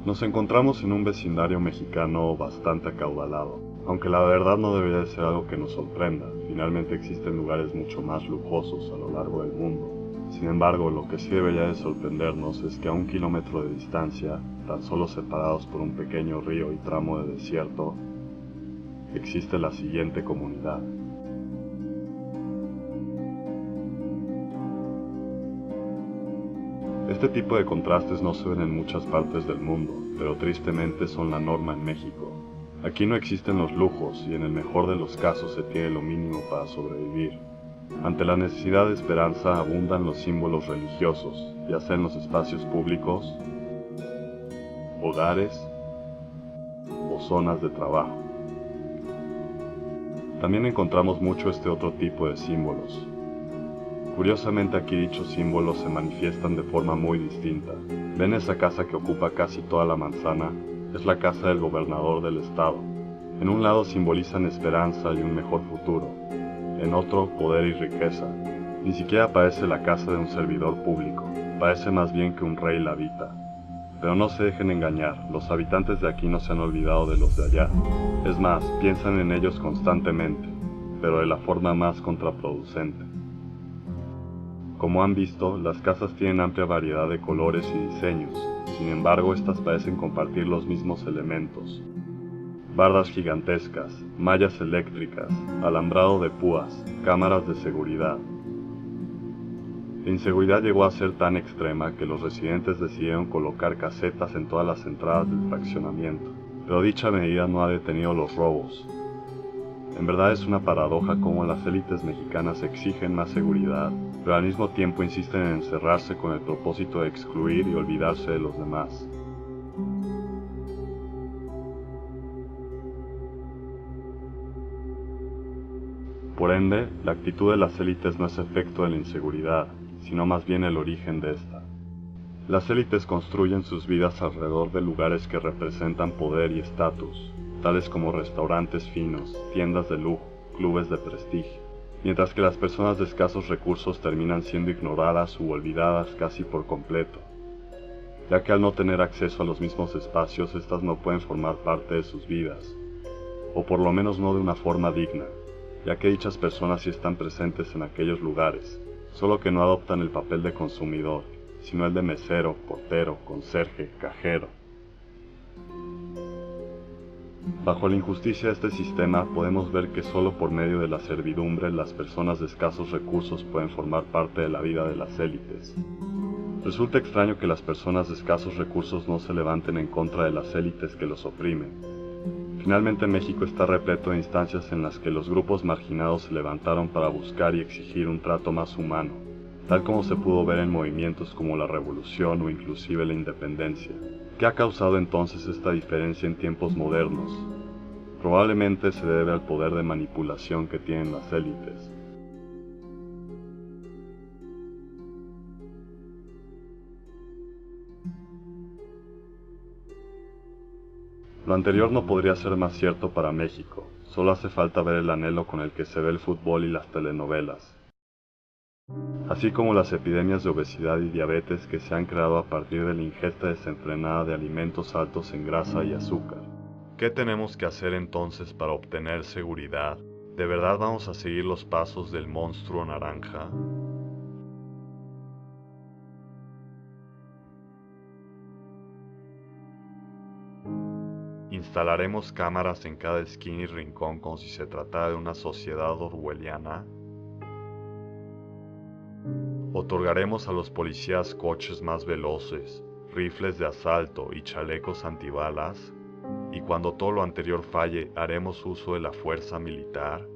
Nos encontramos en un vecindario mexicano bastante acaudalado, aunque la verdad no debería de ser algo que nos sorprenda. Finalmente existen lugares mucho más lujosos a lo largo del mundo. Sin embargo, lo que sí debería de sorprendernos es que a 1 kilómetro de distancia, tan solo separados por un pequeño río y tramo de desierto, existe la siguiente comunidad. Este tipo de contrastes no se ven en muchas partes del mundo, pero tristemente son la norma en México. Aquí no existen los lujos y en el mejor de los casos se tiene lo mínimo para sobrevivir. Ante la necesidad de esperanza abundan los símbolos religiosos, ya sea en los espacios públicos, hogares o zonas de trabajo. También encontramos mucho este otro tipo de símbolos. Curiosamente aquí dichos símbolos se manifiestan de forma muy distinta. ¿Ven esa casa que ocupa casi toda la manzana? Es la casa del gobernador del estado. En un lado simbolizan esperanza y un mejor futuro. En otro, poder y riqueza. Ni siquiera parece la casa de un servidor público. Parece más bien que un rey la habita. Pero no se dejen engañar, los habitantes de aquí no se han olvidado de los de allá. Es más, piensan en ellos constantemente, pero de la forma más contraproducente. Como han visto, las casas tienen amplia variedad de colores y diseños, sin embargo estas parecen compartir los mismos elementos. Bardas gigantescas, mallas eléctricas, alambrado de púas, cámaras de seguridad. La inseguridad llegó a ser tan extrema que los residentes decidieron colocar casetas en todas las entradas del fraccionamiento, pero dicha medida no ha detenido los robos. En verdad es una paradoja cómo las élites mexicanas exigen más seguridad, pero al mismo tiempo insisten en encerrarse con el propósito de excluir y olvidarse de los demás. Por ende, la actitud de las élites no es efecto de la inseguridad, sino más bien el origen de esta. Las élites construyen sus vidas alrededor de lugares que representan poder y estatus, tales como restaurantes finos, tiendas de lujo, clubes de prestigio, mientras que las personas de escasos recursos terminan siendo ignoradas u olvidadas casi por completo, ya que al no tener acceso a los mismos espacios, estas no pueden formar parte de sus vidas, o por lo menos no de una forma digna, ya que dichas personas sí están presentes en aquellos lugares, solo que no adoptan el papel de consumidor, sino el de mesero, portero, conserje, cajero. Bajo la injusticia de este sistema podemos ver que solo por medio de la servidumbre las personas de escasos recursos pueden formar parte de la vida de las élites. Resulta extraño que las personas de escasos recursos no se levanten en contra de las élites que los oprimen. Finalmente México está repleto de instancias en las que los grupos marginados se levantaron para buscar y exigir un trato más humano, tal como se pudo ver en movimientos como la Revolución o inclusive la Independencia. ¿Qué ha causado entonces esta diferencia en tiempos modernos? Probablemente se debe al poder de manipulación que tienen las élites. Lo anterior no podría ser más cierto para México, solo hace falta ver el anhelo con el que se ve el fútbol y las telenovelas, así como las epidemias de obesidad y diabetes que se han creado a partir de la ingesta desenfrenada de alimentos altos en grasa y azúcar. ¿Qué tenemos que hacer entonces para obtener seguridad? ¿De verdad vamos a seguir los pasos del monstruo naranja? ¿Instalaremos cámaras en cada esquina y rincón como si se tratara de una sociedad orwelliana? ¿Otorgaremos a los policías coches más veloces, rifles de asalto y chalecos antibalas? ¿Y cuando todo lo anterior falle, haremos uso de la fuerza militar?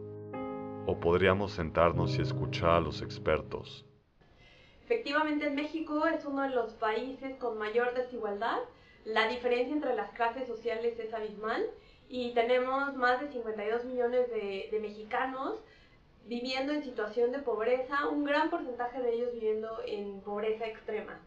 ¿O podríamos sentarnos y escuchar a los expertos? Efectivamente, en México es uno de los países con mayor desigualdad. La diferencia entre las clases sociales es abismal y tenemos más de 52 millones de mexicanos viviendo en situación de pobreza, un gran porcentaje de ellos viviendo en pobreza extrema.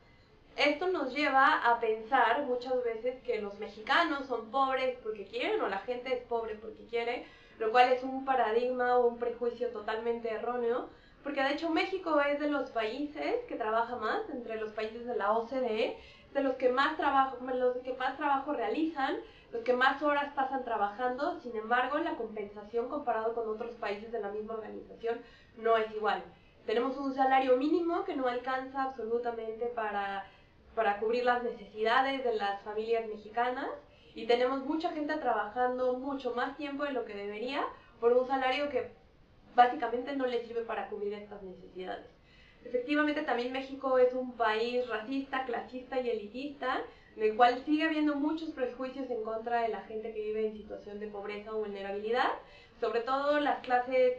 Esto nos lleva a pensar muchas veces que los mexicanos son pobres porque quieren o la gente es pobre porque quiere, lo cual es un paradigma o un prejuicio totalmente erróneo, porque de hecho México es de los países que trabaja más, entre los países de la OCDE, de los que más trabajo realizan, los que más horas pasan trabajando. Sin embargo, la compensación comparado con otros países de la misma organización no es igual. Tenemos un salario mínimo que no alcanza absolutamente para cubrir las necesidades de las familias mexicanas, y tenemos mucha gente trabajando mucho más tiempo de lo que debería por un salario que básicamente no le sirve para cubrir estas necesidades. Efectivamente, también México es un país racista, clasista y elitista, en el cual sigue habiendo muchos prejuicios en contra de la gente que vive en situación de pobreza o vulnerabilidad, sobre todo las clases,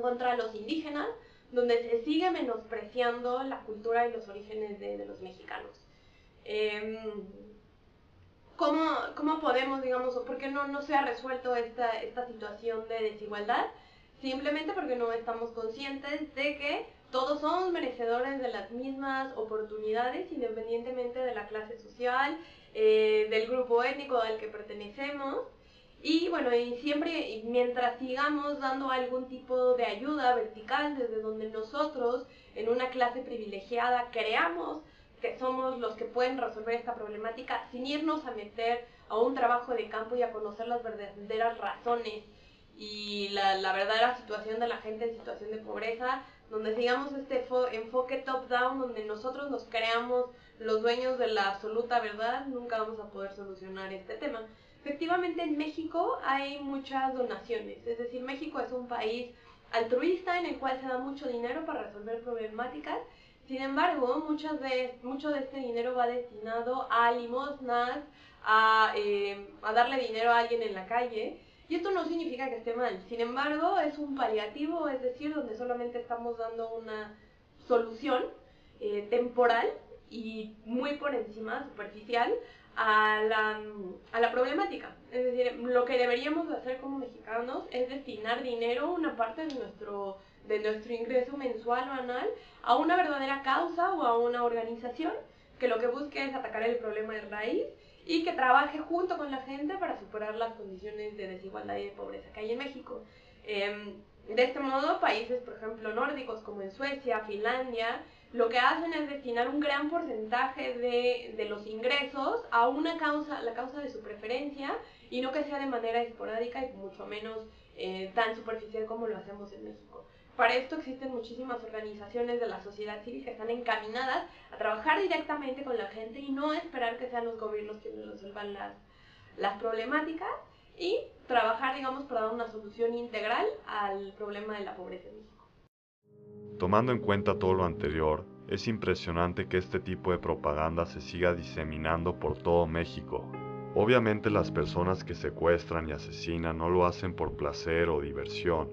contra los indígenas, donde se sigue menospreciando la cultura y los orígenes de los mexicanos. ¿Cómo podemos, digamos, o por qué no se ha resuelto esta situación de desigualdad? Simplemente porque no estamos conscientes de que todos somos merecedores de las mismas oportunidades, independientemente de la clase social, del grupo étnico al que pertenecemos. Y bueno, y mientras sigamos dando algún tipo de ayuda vertical desde donde nosotros, en una clase privilegiada, creamos que somos los que pueden resolver esta problemática, sin irnos a meter a un trabajo de campo y a conocer las verdaderas razones y la verdadera situación de la gente en situación de pobreza, donde sigamos este enfoque top-down, donde nosotros nos creamos los dueños de la absoluta verdad, nunca vamos a poder solucionar este tema. Efectivamente, en México hay muchas donaciones, es decir, México es un país altruista en el cual se da mucho dinero para resolver problemáticas. Sin embargo, mucho de este dinero va destinado a limosnas, a darle dinero a alguien en la calle, y esto no significa que esté mal. Sin embargo, es un paliativo, es decir, donde solamente estamos dando una solución temporal y muy por encima, superficial, a la problemática. Es decir, lo que deberíamos de hacer como mexicanos es destinar dinero, una parte de nuestro ingreso mensual o anual, a una verdadera causa o a una organización que lo que busque es atacar el problema de raíz y que trabaje junto con la gente para superar las condiciones de desigualdad y de pobreza que hay en México. De este modo, países, por ejemplo, nórdicos como en Suecia, Finlandia, lo que hacen es destinar un gran porcentaje de los ingresos a una causa, la causa de su preferencia, y no que sea de manera esporádica y mucho menos tan superficial como lo hacemos en México. Para esto existen muchísimas organizaciones de la sociedad civil que están encaminadas a trabajar directamente con la gente y no esperar que sean los gobiernos quienes resuelvan las problemáticas, y trabajar, digamos, para dar una solución integral al problema de la pobreza en México. Tomando en cuenta todo lo anterior, es impresionante que este tipo de propaganda se siga diseminando por todo México. Obviamente las personas que secuestran y asesinan no lo hacen por placer o diversión.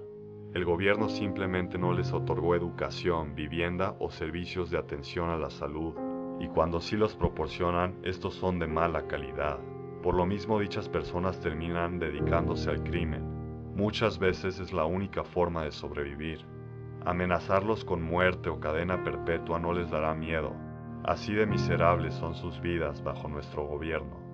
El gobierno simplemente no les otorgó educación, vivienda o servicios de atención a la salud, y cuando sí los proporcionan, estos son de mala calidad. Por lo mismo, dichas personas terminan dedicándose al crimen. Muchas veces es la única forma de sobrevivir. Amenazarlos con muerte o cadena perpetua no les dará miedo. Así de miserables son sus vidas bajo nuestro gobierno.